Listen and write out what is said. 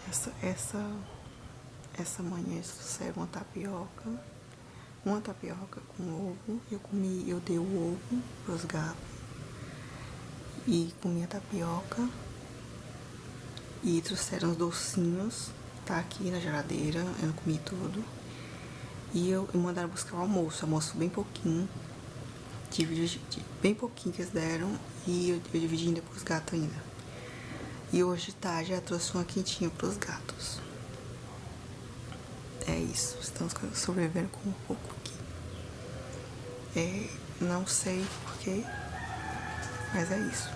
Essa manhã eles trouxeram uma tapioca com ovo. Eu dei o ovo pros gatos e comi a tapioca. E trouxeram os docinhos, tá aqui na geladeira, eu não comi tudo. E eu mandaram buscar o almoço bem pouquinho. Bem pouquinho que eles deram e eu dividi ainda pros gatos ainda. E hoje tá, já trouxe uma quentinha pros gatos. É isso, estamos sobrevivendo com um pouco aqui. Não sei porquê, mas é isso.